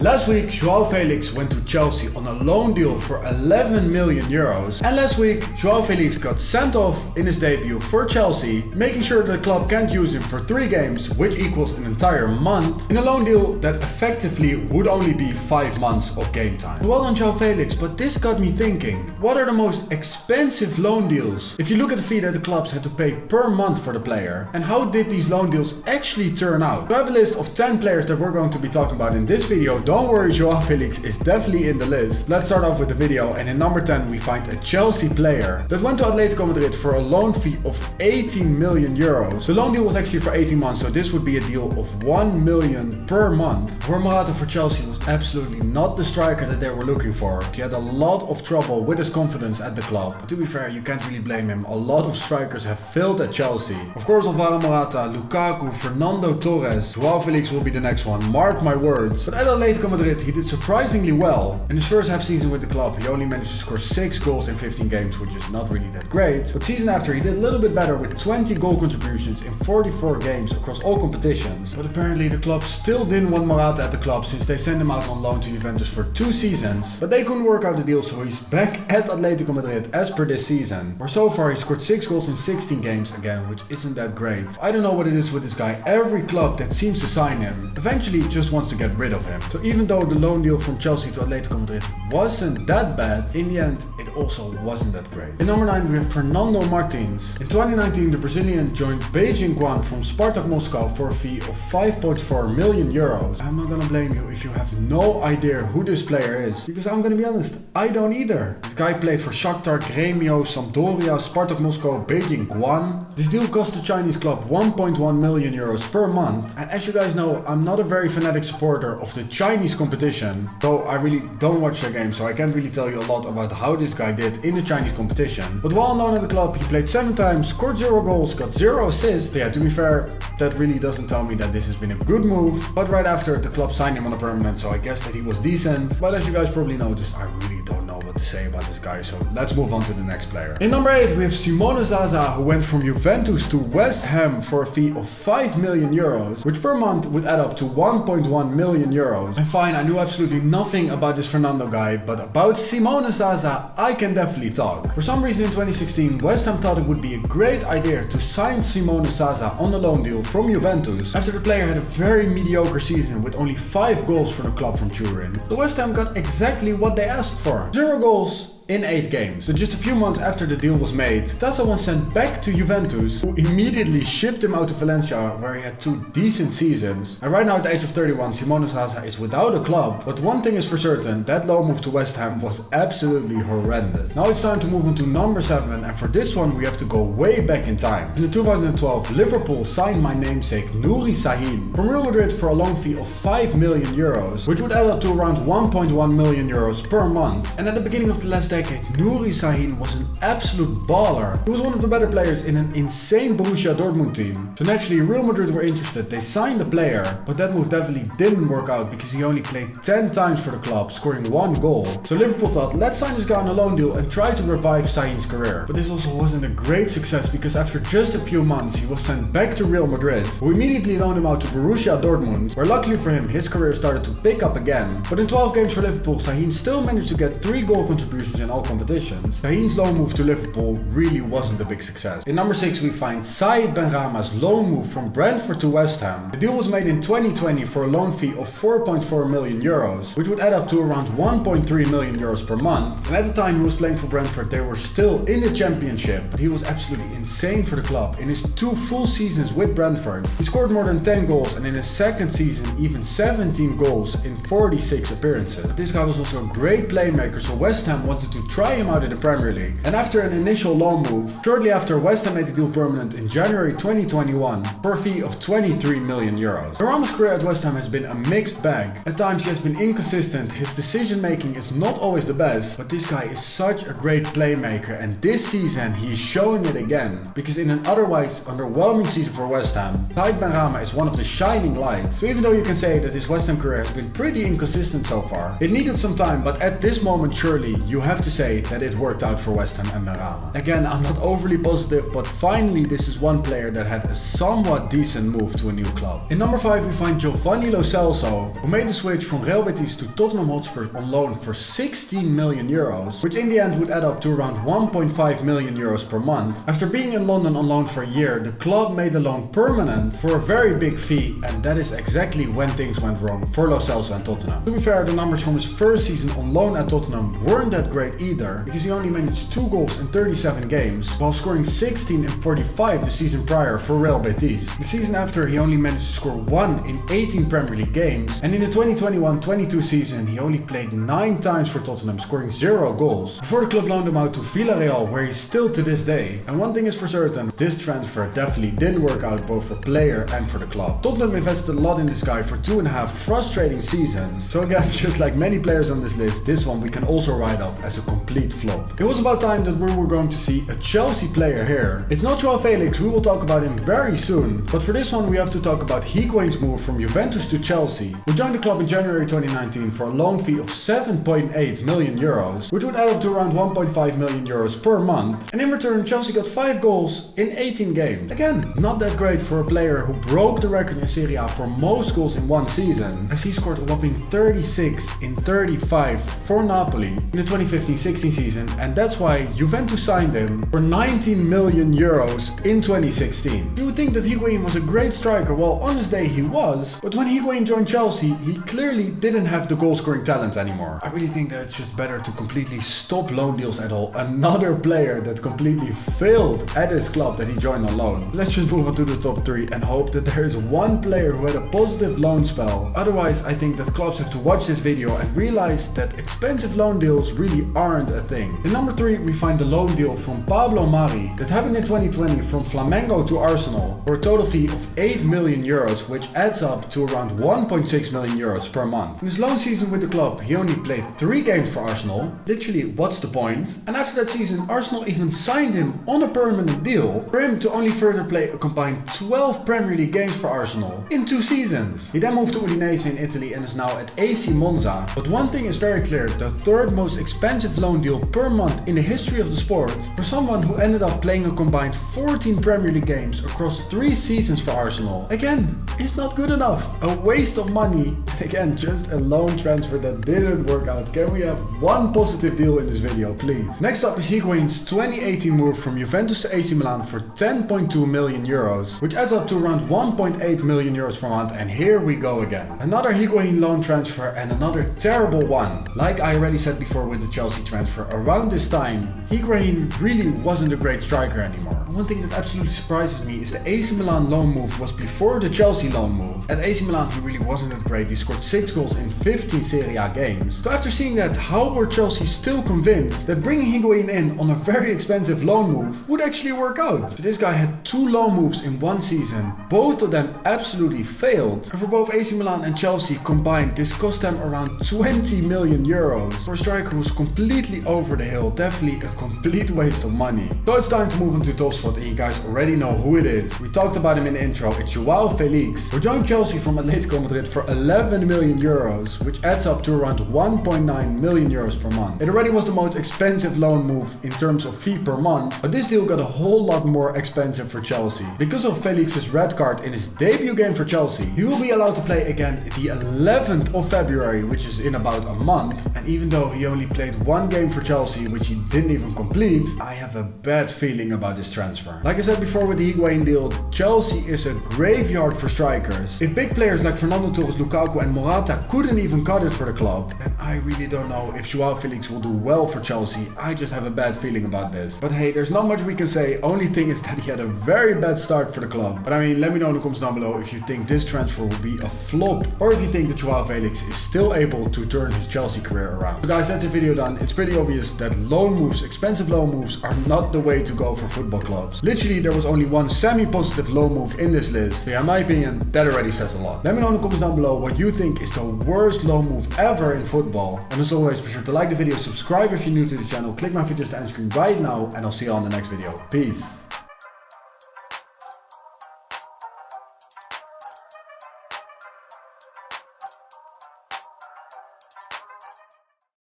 Last week, Joao Felix went to Chelsea on a loan deal for 11 million euros. And last week, Joao Felix got sent off in his debut for Chelsea, making sure that the club can't use him for 3 games, which equals an entire month, in a loan deal that effectively would only be 5 months of game time. Well done, Joao Felix, but this got me thinking, what are the most expensive loan deals? If you look at the fee that the clubs had to pay per month for the player, and how did these loan deals actually turn out? So I have a list of 10 players that we're going to be talking about in this video. Don't worry, Joao Felix is definitely in the list. Let's start off with the video, and in number 10 we find a Chelsea player that went to Atletico Madrid for a loan fee of 18 million euros. The loan deal was actually for 18 months, so this would be a deal of 1 million per month. Joao Morata for Chelsea was absolutely not the striker that they were looking for. He had a lot of trouble with his confidence at the club. But to be fair, you can't really blame him. A lot of strikers have failed at Chelsea. Of course, Alvaro Morata, Lukaku, Fernando Torres, Joao Felix will be the next one, mark my words. But at Atletico Madrid, he did surprisingly well. In his first half season with the club, he only managed to score 6 goals in 15 games, which is not really that great. But season after, he did a little bit better with 20 goal contributions in 44 games across all competitions. But apparently the club still didn't want Morata at the club since they sent him out on loan to Juventus for 2 seasons. But they couldn't work out the deal, so he's back at Atletico Madrid as per this season, where so far he scored 6 goals in 16 games again, which isn't that great. I don't know what it is with this guy. Every club that seems to sign him eventually just wants to get rid of him. So even though the loan deal from Chelsea to Atletico Madrid wasn't that bad, in the end it also wasn't that great. In number 9 we have Fernando Martins. In 2019 the Brazilian joined Beijing Guan from Spartak Moscow for a fee of 5.4 million euros. I'm not gonna blame you if you have no idea who this player is, because I'm gonna be honest, I don't either. This guy played for Shakhtar, Grêmio, Sampdoria, Spartak Moscow, Beijing Guan. This deal cost the Chinese club 1.1 million euros per month, and as you guys know, I'm not a very fanatic supporter of the Chinese competition, though I really don't watch their games, so I can't really tell you a lot about how this guy did in the Chinese competition. But while known at the club, he played 7 times, scored 0 goals, got 0 assists. Yeah, to be fair, that really doesn't tell me that this has been a good move. But right after, the club signed him on a permanent, so I guess that he was decent. But as you guys probably noticed, I really don't know what to say about this guy, so let's move on to the next player. In number 8 we have Simone Zaza, who went from Juventus to West Ham for a fee of 5 million euros, which per month would add up to 1.1 million euros. And fine, I knew absolutely nothing about this Fernando guy, but about Simone Zaza I can definitely talk. For some reason in 2016, West Ham thought it would be a great idea to sign Simone Zaza on a loan deal from Juventus after the player had a very mediocre season with only 5 goals for the club from Turin. The West Ham got exactly what they asked for: 0 goals in 8 games. So just a few months after the deal was made, Zaza was sent back to Juventus, who immediately shipped him out to Valencia, where he had 2 decent seasons. And right now at the age of 31, Simone Zaza is without a club, but one thing is for certain, that loan move to West Ham was absolutely horrendous. Now it's time to move on to number 7, and for this one we have to go way back in time. In 2012, Liverpool signed my namesake Nuri from Real Madrid for a loan fee of 5 million euros, which would add up to around 1.1 million euros per month. And at the beginning of the last decade, Nuri was an absolute baller. He was one of the better players in an insane Borussia Dortmund team. So naturally Real Madrid were interested, they signed the player, but that move definitely didn't work out because he only played 10 times for the club, scoring 1 goal. So Liverpool thought, let's sign this guy on a loan deal and try to revive Sahin's career. But this also wasn't a great success because after just a few months he was sent back to Real Madrid, who immediately loaned him out to Borussia Dortmund, where luckily for him his career started to pick up again. But in 12 games for Liverpool, Sahin still managed to get 3 goal contributions in all competitions. Sahin's loan move to Liverpool really wasn't a big success. In number 6 we find Saïd Benrahma's loan move from Brentford to West Ham. The deal was made in 2020 for a loan fee of 4.4 million euros, which would add up to around 1.3 million euros per month. And at the time he was playing for Brentford, they were still in the championship, but he was absolutely insane for the club. In his 2 full seasons with Brentford, he scored more than 10 goals, and in his second season even 17 goals in 46 appearances. But this guy was also a great playmaker, so West Ham wanted to try him out in the Premier League. And after an initial loan move, shortly after, West Ham made the deal permanent in January 2021 for a fee of 23 million euros. Benrahma's career at West Ham has been a mixed bag. At times he has been inconsistent, his decision making is not always the best, but this guy is such a great playmaker, and this season he's showing it again, because in an otherwise underwhelming season for West Ham, Saïd Benrahma is one of the shining lights. So even though you can say that his West Ham career has been pretty inconsistent so far, it needed some time, but at this moment surely you have have to say that it worked out for West Ham and Merama. Again, I'm not overly positive, but finally this is one player that had a somewhat decent move to a new club. In number 5 we find Giovanni Lo Celso, who made the switch from Real Betis to Tottenham Hotspur on loan for 16 million euros, which in the end would add up to around 1.5 million euros per month. After being in London on loan for a year, the club made the loan permanent for a very big fee, and that is exactly when things went wrong for Lo Celso and Tottenham. To be fair, the numbers from his first season on loan at Tottenham weren't that great either, because he only managed 2 goals in 37 games, while scoring 16 in 45 the season prior for Real Betis. The season after, he only managed to score 1 in 18 Premier League games, and in the 2021-22 season he only played 9 times for Tottenham, scoring 0 goals, before the club loaned him out to Villarreal, where he's still to this day. And one thing is for certain, this transfer definitely didn't work out both for player and for the club. Tottenham invested a lot in this guy for 2.5 frustrating seasons, so again, just like many players on this list, this one we can also write off as a complete flop. It was about time that we were going to see a Chelsea player here. It's not Joao Felix, we will talk about him very soon, but for this one we have to talk about Higuain's move from Juventus to Chelsea, who joined the club in January 2019 for a loan fee of 7.8 million euros, which would add up to around 1.5 million euros per month, and in return Chelsea got 5 goals in 18 games. Again, not that great for a player who broke the record in Serie A for most goals in one season, as he scored a whopping 36 in 35 for Napoli in the 2015-16 season, and that's why Juventus signed him for 19 million euros in 2016. You would think that Higuain was a great striker, well on his day he was, but when Higuain joined Chelsea he clearly didn't have the goal scoring talent anymore. I really think that it's just better to completely stop loan deals at all. Another player that completely failed at his club that he joined on loan. Let's just move on to the top 3 and hope that there is one player who had a positive loan spell. Otherwise I think that clubs have to watch this video and realize that expensive loan deals really aren't a thing. In number 3 we find the loan deal from Pablo Mari that happened in 2020 from Flamengo to Arsenal for a total fee of 8 million euros, which adds up to around 1.6 million euros per month. In his loan season with the club he only played 3 games for Arsenal. Literally, what's the point? And after that season Arsenal even signed him on a permanent deal for him to only further play a combined 12 Premier League games for Arsenal in 2 seasons. He then moved to Udinese in Italy and is now at AC Monza. But one thing is very clear, the 3rd most expensive loan deal per month in the history of the sport for someone who ended up playing a combined 14 Premier League games across 3 seasons for Arsenal. Again, it's not good enough. A waste of money. Again, just a loan transfer that didn't work out. Can we have one positive deal in this video, please? Next up is Higuain's 2018 move from Juventus to AC Milan for 10.2 million euros, which adds up to around 1.8 million euros per month, and here we go again. Another Higuain loan transfer and another terrible one. Like I already said before with the Chelsea transfer, around this time, Higuain really wasn't a great striker anymore. One thing that absolutely surprises me is the AC Milan loan move was before the Chelsea loan move. At AC Milan he really wasn't that great, he scored 6 goals in 15 Serie A games. So after seeing that, how were Chelsea still convinced that bringing Higuain in on a very expensive loan move would actually work out? So this guy had 2 loan moves in one season, both of them absolutely failed, and for both AC Milan and Chelsea combined this cost them around 20 million euros for a striker who's completely over the hill, definitely a complete waste of money. So it's time to move on to top spot, and you guys already know who it is. We talked about him in the intro, it's Joao Felix, who joined Chelsea from Atletico Madrid for 11 million euros, which adds up to around 1.9 million euros per month. It already was the most expensive loan move in terms of fee per month, but this deal got a whole lot more expensive for Chelsea. Because of Felix's red card in his debut game for Chelsea, he will be allowed to play again the 11th of February, which is in about a month, and even though he only played 1 game for Chelsea, which he didn't even complete, I have a bad feeling about this transfer. Like I said before with the Higuain deal, Chelsea is a graveyard for strikers. If big players like Fernando Torres, Lukaku and Morata couldn't even cut it for the club, then I really don't know if Joao Felix will do well for Chelsea. I just have a bad feeling about this. But hey, there's not much we can say, only thing is that he had a very bad start for the club. But I mean, let me know in the comments down below if you think this transfer will be a flop, or if you think that Joao Felix is still able to turn his Chelsea career around. So guys, that's the video done. It's pretty obvious that loan moves, expensive loan moves, are not the way to go for football clubs. Literally, there was only one semi-positive loan move in this list. So yeah, in my opinion, that already says a lot. Let me know in the comments down below what you think is the worst loan move ever in football. And as always, be sure to like the video, subscribe if you're new to the channel, click my videos to end screen right now, and I'll see you on the next video. Peace.